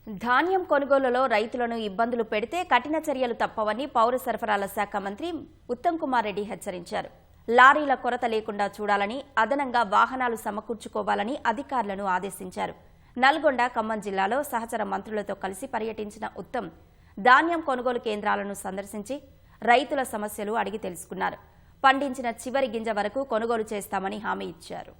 ధాన్యం కొనుగోలులో రైతులను ఇబ్బందులు పెడితే కఠిన చర్యలు తప్పవని పౌర సరఫరాల శాఖ మంత్రి ఉత్తమ్ కుమార్ రెడ్డి హెచ్చరించారు. లారీల కొరత లేకుండా చూడాలని, అదనంగా వాహనాలు సమకూర్చుకోవాలని అధికారులను ఆదేశించారు. నల్గొండ, ఖమ్మం జిల్లాలో సహచర మంత్రులతో కలిసి పర్యటించిన ఉత్తమ్ ధాన్యం కొనుగోలు కేంద్రాలను సందర్శించి రైతుల సమస్యలు అడిగి తెలుసుకున్నారు. పండించిన చివరి గింజ వరకు కొనుగోలు చేస్తామని హామీ ఇచ్చారు.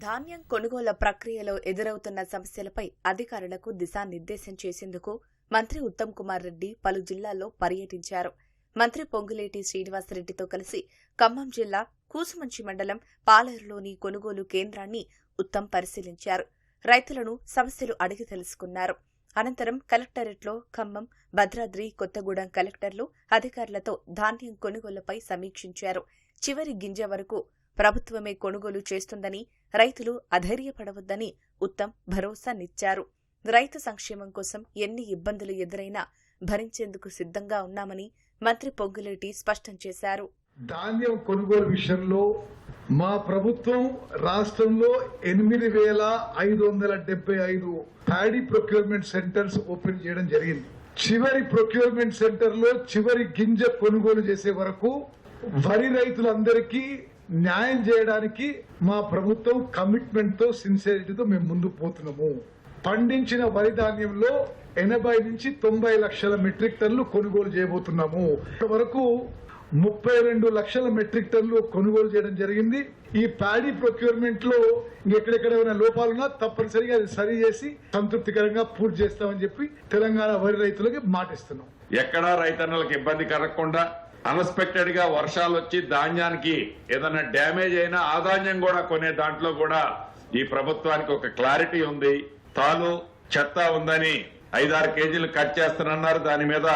ధాన్యం కొనుగోలు ప్రక్రియలో ఎదురవుతున్న సమస్యలపై అధికారులకు దిశానిర్దేశం చేసేందుకు మంత్రి ఉత్తమ్ కుమార్ రెడ్డి పలు జిల్లాల్లో పర్యటించారు. మంత్రి పొంగులేటి శ్రీనివాసరెడ్డితో కలిసి ఖమ్మం జిల్లా కూసుమంచి మండలం పాలేరులోని కొనుగోలు కేంద్రాన్ని ఉత్తమ్ పరిశీలించారు. రైతులను సమస్యలు అడిగి తెలుసుకున్నారు. అనంతరం కలెక్టరేట్లో ఖమ్మం, భద్రాద్రి కొత్తగూడెం కలెక్టర్లు అధికారులతో ధాన్యం కొనుగోలుపై సమీక్షించారు. చివరి గింజ వరకు ప్రభుత్వమే కొనుగోలు చేస్తుందని, రైతులు అధైర్యపడవద్దని ఉత్తమ్ భరోసానిచ్చారు. రైతు సంక్షేమం కోసం ఎన్ని ఇబ్బందులు ఎదురైనా భరించేందుకు సిద్ధంగా ఉన్నామని మంత్రి పొంగులేటి స్పష్టం చేశారు. ధాన్యం కొనుగోలు విషయంలో మా ప్రభుత్వం రాష్ట్రంలో 8,575 ప్యాడీ ప్రొక్యూర్మెంట్ సెంటర్స్ ఓపెన్ చేయడం జరిగింది. చివరి ప్రొక్యూర్మెంట్ సెంటర్ లో చివరి గింజ కొనుగోలు చేసే వరకు వరి రైతులందరికీ న్యాయం చేయడానికి మా ప్రభుత్వం కమిట్మెంట్ తో, సిన్సియరిటీతో మేము ముందుకు పోతున్నాము. పండించిన వరి ధాన్యంలో 80 నుంచి 90 లక్షల మెట్రిక్ టన్నులు కొనుగోలు చేయబోతున్నాము. వరకు 32 లక్షల మెట్రిక్ టన్నులు కొనుగోలు చేయడం జరిగింది. ఈ ప్యాడీ ప్రొక్యూర్మెంట్ లో ఎక్కడెక్కడ ఏమైనా లోపాలున్నా తప్పనిసరిగా అది సరి చేసి సంతృప్తికరంగా పూర్తి చేస్తామని చెప్పి తెలంగాణ వరి రైతులకి మాటిస్తున్నాం. ఎక్కడా రైతన్నలకు ఇబ్బంది కలగకుండా అన్ఎక్స్పెక్టెడ్ గా వర్షాలు వచ్చి ధాన్యానికి ఏదైనా డ్యామేజ్ అయినా ఆ ధాన్యం కూడా కొనే దాంట్లో కూడా ఈ ప్రభుత్వానికి ఒక క్లారిటీ ఉంది. తాను చెత్త ఉందని 5-6 కేజీలు కట్ చేస్తానన్నారు. దాని మీద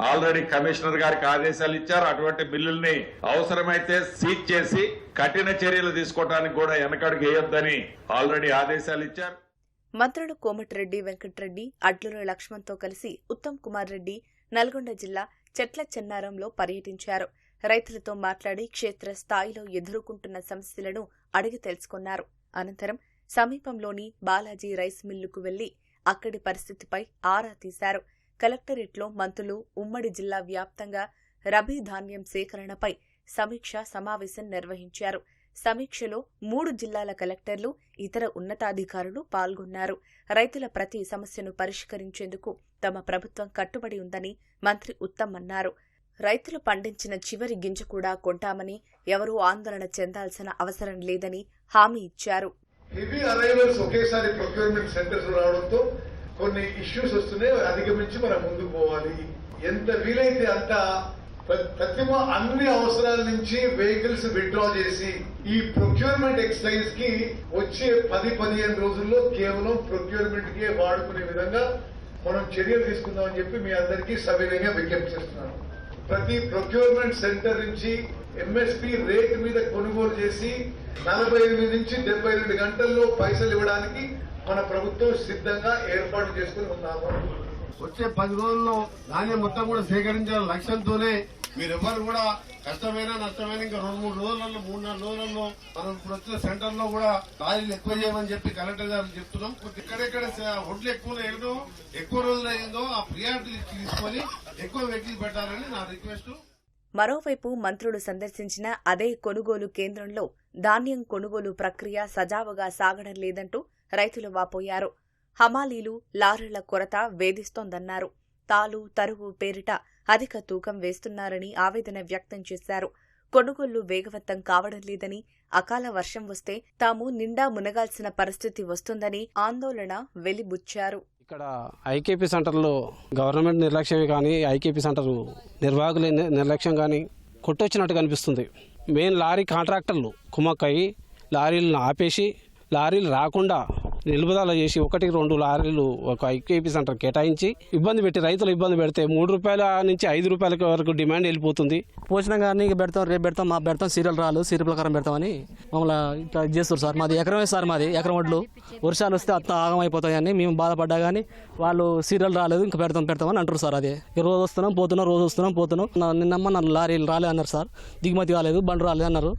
ఆల్రెడీ కమిషనర్ గారికి ఆదేశాలు ఇచ్చారు. అటువంటి బిల్లుల్ని అవసరమైతే సీజ్ చేసి కఠిన చర్యలు తీసుకోవడానికి కూడా వెనకడుగు వేయొద్దని ఆల్రెడీ ఆదేశాలు ఇచ్చారు. మంత్రులు కోమటిరెడ్డి వెంకటరెడ్డి, అడ్లూరి లక్ష్మణ్తో కలిసి ఉత్తమ్ కుమార్ రెడ్డి నల్గొండ జిల్లా చెట్ల చెన్నారంలో పర్యటించారు. రైతులతో మాట్లాడి క్షేత్రస్థాయిలో ఎదుర్కొంటున్న సమస్యలను అడిగి తెలుసుకున్నారు. అనంతరం సమీపంలోని బాలాజీ రైస్ మిల్లుకు వెళ్లి అక్కడి పరిస్థితిపై ఆరా తీశారు. కలెక్టరేట్లో మంత్రులు ఉమ్మడి జిల్లా వ్యాప్తంగా రబీ ధాన్యం సేకరణపై సమీక్షా సమావేశం నిర్వహించారు. సమీక్షలో 3 జిల్లాల కలెక్టర్లు, ఇతర ఉన్నతాధికారులు పాల్గొన్నారు. రైతుల ప్రతి సమస్యను పరిష్కరించేందుకు తమ ప్రభుత్వం కట్టుబడి ఉందని మంత్రి ఉత్తమ్ అన్నారు. రైతులు పండించిన చివరి గింజ కూడా కొంటామని, ఎవరూ ఆందోళన చెందాల్సిన అవసరం లేదని హామీ ఇచ్చారు. హెవీ అరైవల్స్ ఒకేసారి ప్రొక్యూర్మెంట్ సెంటర్స్ రావడంతో కొన్ని ఇష్యూస్ వస్తున్నాయి. అధిగమించి మనం ముందుకు పోవాలి. ఎంత వీలైతే అంత అన్ని అవసరాల నుంచి వెహికల్స్ విత్డ్రా చేసి ఈ ప్రొక్యూర్మెంట్ ఎక్సర్సైజ్ కి వచ్చే 10-15 రోజుల్లో కేవలం ప్రొక్యూర్మెంట్ కే వాడుకునే విధంగా మనం చర్యలు తీసుకుందామని చెప్పి మీ అందరికీ సవినయంగా విజ్ఞప్తి చేస్తున్నాను. ప్రతి ప్రొక్యూర్మెంట్ సెంటర్ నుంచి ఎంఎస్పీ రేట్ మీద కొనుగోలు చేసి 48 నుంచి 72 గంటల్లో పైసలు ఇవ్వడానికి మన ప్రభుత్వం సిద్ధంగా ఏర్పాటు చేసుకుని ఉన్నాము. వచ్చే 10 రోజుల్లో ధాన్యం మొత్తం కూడా సేకరించాలని లక్ష్యంతోనే మీరెవ్వరు కూడా కష్టమైన నష్టమైన ఇంకా 2-3 రోజులలో 3-4 రోజులలో మనం ఇప్పుడు వచ్చిన సెంటర్ లో కూడా లారీలు ఎక్కువ చేయమని చెప్పి కలెక్టర్ గారు చెప్తున్నాం. ఎక్కడెక్కడ ఒడ్లు ఎక్కువ రోజులు అయిందో ఆ ప్రియారిటీ తీసుకొని ఎక్కువ వెహికల్ పెట్టాలని నా రిక్వెస్ట్. మరోవైపు మంత్రులు సందర్శించిన అదే కొనుగోలు కేంద్రంలో ధాన్యం కొనుగోలు ప్రక్రియ సజావుగా సాగడం లేదంటూ రైతులు వాపోయారు. హమాలీలు, లారీల కొరత వేధిస్తోందన్నారు. తాలు, తరువు పేరిట అధిక తూకం వేస్తున్నారని ఆవేదన వ్యక్తం చేశారు. కొనుగోళ్లు వేగవంతం కావడం లేదని, అకాల వర్షం వస్తే తాము నిండా మునగాల్సిన పరిస్థితి వస్తుందని ఆందోళన వెలిబుచ్చారు. ఇక్కడ ఐకేపీ సెంటర్లో గవర్నమెంట్ నిర్లక్ష్యమే కానీ, ఐకేపీ సెంటర్ నిర్వాహకుల నిర్లక్ష్యం కానీ కొట్టొచ్చినట్టు కనిపిస్తుంది. మెయిన్ లారీ కాంట్రాక్టర్లు కుమ్మక్కయి లారీలను ఆపేసి, లారీలు రాకుండా నిలుపుదల చేసి 1-2 లారీలు ఒక ఐకేపీ సెంటర్ కేటాయించి ఇబ్బంది పెట్టి రైతులు ఇబ్బంది పెడితే 3 రూపాయల నుంచి 5 రూపాయల వరకు డిమాండ్ వెళ్ళిపోతుంది. పోషణ కానీ పెడతాం, రేపు పెడతాం, మా పెడతాం, సీరియల్ ప్రకారం పెడతామని మమ్మల్ని ఇట్లా చేస్తారు సార్. మాది ఎకరమే సార్, మాది ఎకరం వడ్లు. వర్షాలు వస్తే అంత ఆగమైపోతాయని మేము బాధపడ్డా కానీ వాళ్ళు సీరియల్ రాలేదు, ఇంకా పెడతామని అంటారు సార్. అదే రోజు వస్తున్నాం పోతున్నాం, నిన్నమ్మ నన్ను లారీలు రాలేదు అన్నారు సార్. దిగుమతి కాలేదు, బండ్లు రాలేదు అన్నారు.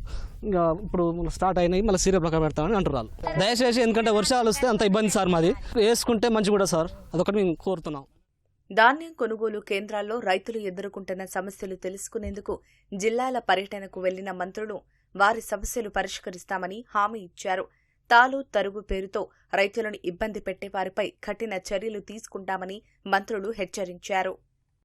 ఇంకా ఇప్పుడు స్టార్ట్ అయినాయి మళ్ళీ సీరియల్ ప్రకారం పెడతామని అంటున్నారు. దయచేసి ఎందుకంటే వర్షాలు వస్తే అంత ఇబ్బంది సార్ మాది, వేసుకుంటే మంచి కూడా సార్, అదొకటి మేము కోరుతున్నాం. ధాన్యం కొనుగోలు కేంద్రాల్లో రైతులు ఎదుర్కొంటున్న సమస్యలు తెలుసుకునేందుకు జిల్లాల పర్యటనకు వెళ్లిన మంత్రులు వారి సమస్యలు పరిష్కరిస్తామని హామీ ఇచ్చారు. తాలు తరుగు పేరుతో రైతులను ఇబ్బంది పెట్టే వారిపై కఠిన చర్యలు తీసుకుంటామని మంత్రులు హెచ్చరించారు.